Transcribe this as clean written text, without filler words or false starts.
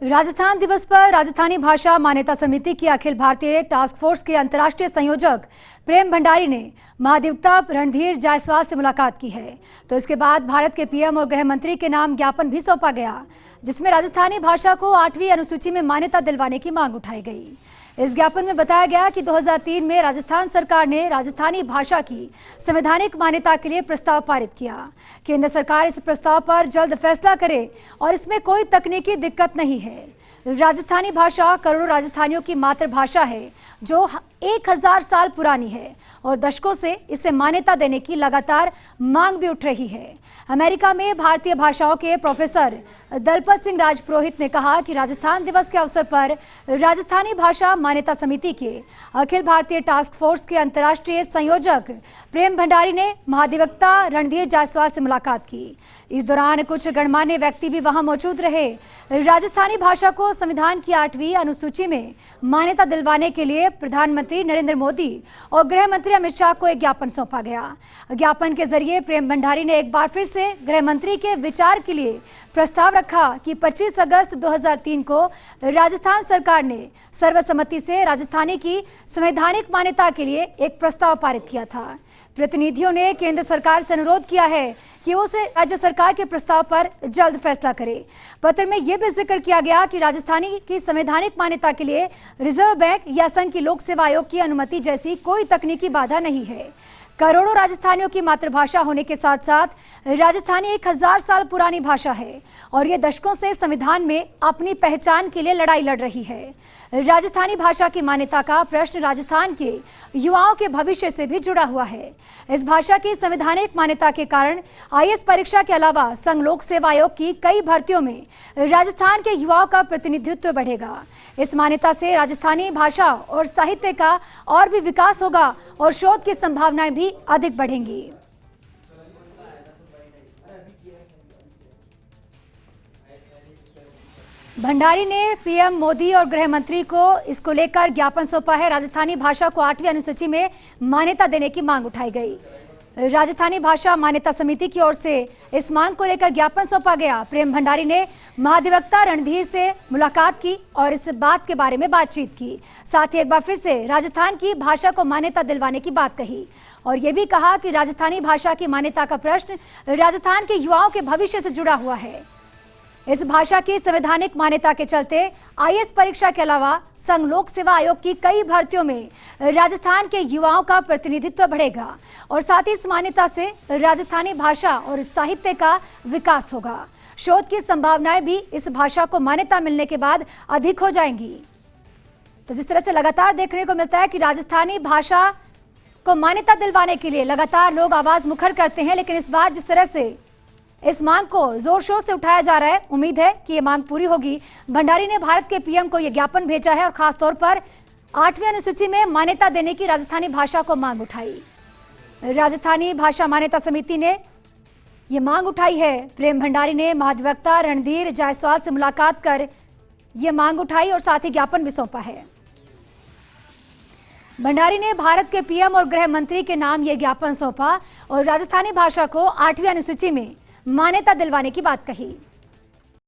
राजस्थान दिवस पर राजस्थानी भाषा मान्यता समिति की अखिल भारतीय टास्क फोर्स के अंतर्राष्ट्रीय संयोजक प्रेम भंडारी ने महाधिवक्ता रणधीर जायसवाल से मुलाकात की है। तो इसके बाद भारत के पीएम और गृह मंत्री के नाम ज्ञापन भी सौंपा गया, जिसमें राजस्थानी भाषा को 8वीं अनुसूची में मान्यता दिलवाने की मांग उठाई गई। इस ज्ञापन में बताया गया कि 2003 में राजस्थान सरकार ने राजस्थानी भाषा की संवैधानिक मान्यता के लिए प्रस्ताव पारित किया। केंद्र सरकार इस प्रस्ताव पर जल्द फैसला करे और इसमें कोई तकनीकी दिक्कत नहीं है। राजस्थानी भाषा करोड़ों राजस्थानियों की मातृभाषा है, जो 1000 साल पुरानी है और दशकों से इसे मान्यता देने की लगातार मांग भी उठ रही है। अमेरिका में भारतीय भाषाओं के प्रोफेसर दलपत सिंह राजपुरोहित ने कहा कि राजस्थान दिवस के अवसर पर राजस्थानी भाषा मान्यता समिति के अखिल भारतीय टास्क फोर्स के अंतर्राष्ट्रीय संयोजक प्रेम भंडारी ने महाधिवक्ता रणधीर जायसवाल से मुलाकात की। इस दौरान कुछ गणमान्य व्यक्ति भी वहां मौजूद रहे। राजस्थानी भाषा को संविधान की 8वीं अनुसूची में मान्यता दिलवाने के लिए प्रधानमंत्री नरेंद्र मोदी और गृह मंत्री अमित शाह को एक ज्ञापन सौंपा गया। ज्ञापन के जरिए प्रेम भंडारी ने एक बार फिर से गृह मंत्री के विचार के लिए प्रस्ताव रखा कि 25 अगस्त 2003 को राजस्थान सरकार ने सर्वसम्मति से राजस्थानी की संवैधानिक मान्यता के लिए एक प्रस्ताव पारित किया था। प्रतिनिधियों ने केंद्र सरकार से अनुरोध किया है कि वो उसे राज्य सरकार के प्रस्ताव पर जल्द फैसला करे। पत्र में यह भी जिक्र किया गया कि राजस्थानी की संवैधानिक मान्यता के लिए रिजर्व बैंक या संघ की लोक सेवा आयोग की अनुमति जैसी कोई तकनीकी बाधा नहीं है। करोड़ों राजस्थानियों की मातृभाषा होने के साथ साथ राजस्थानी 1000 साल पुरानी भाषा है और ये दशकों से संविधान में अपनी पहचान के लिए लड़ाई लड़ रही है। राजस्थानी भाषा की मान्यता का प्रश्न राजस्थान के युवाओं के भविष्य से भी जुड़ा हुआ है। इस भाषा की संवैधानिक मान्यता के कारण आईएएस परीक्षा के अलावा संघ लोक सेवा आयोग की कई भर्तियों में राजस्थान के युवाओं का प्रतिनिधित्व बढ़ेगा। इस मान्यता से राजस्थानी भाषा और साहित्य का और भी विकास होगा और शोध की संभावनाएं भी अधिक बढ़ेंगी। भंडारी ने पीएम मोदी और गृह मंत्री को इसको लेकर ज्ञापन सौंपा है। राजस्थानी भाषा को 8वीं अनुसूची में मान्यता देने की मांग उठाई गई। राजस्थानी भाषा मान्यता समिति की ओर से इस मांग को लेकर ज्ञापन सौंपा गया। प्रेम भंडारी ने महाधिवक्ता रणधीर से मुलाकात की और इस बात के बारे में बातचीत की। साथ ही एक बार फिर से राजस्थान की भाषा को मान्यता दिलवाने की बात कही और ये भी कहा कि राजस्थानी भाषा की मान्यता का प्रश्न राजस्थान के युवाओं के भविष्य से जुड़ा हुआ है। इस भाषा की संवैधानिक मान्यता के चलते आईएएस परीक्षा के अलावा संघ लोक सेवा आयोग की कई भर्तियों में राजस्थान के युवाओं का प्रतिनिधित्व बढ़ेगा और साथ ही इस मान्यता से राजस्थानी भाषा और साहित्य का विकास होगा। शोध की संभावनाएं भी इस भाषा को मान्यता मिलने के बाद अधिक हो जाएंगी। तो जिस तरह से लगातार देखने को मिलता है कि राजस्थानी भाषा को मान्यता दिलवाने के लिए लगातार लोग आवाज मुखर करते हैं, लेकिन इस बार जिस तरह से इस मांग को जोर शोर से उठाया जा रहा है, उम्मीद है कि ये मांग पूरी होगी। भंडारी ने भारत के पीएम को यह ज्ञापन भेजा है और खासतौर पर 8वीं अनुसूची में मान्यता देने की राजस्थानी भाषा को मांग उठाई। राजस्थानी भाषा मान्यता समिति ने यह मांग उठाई है। प्रेम भंडारी ने महाधिवक्ता रणधीर जायसवाल से मुलाकात कर यह मांग उठाई और साथ ही ज्ञापन भी सौंपा है। भंडारी ने भारत के पीएम और गृह मंत्री के नाम यह ज्ञापन सौंपा और राजस्थानी भाषा को 8वीं अनुसूची में मान्यता दिलवाने की बात कही।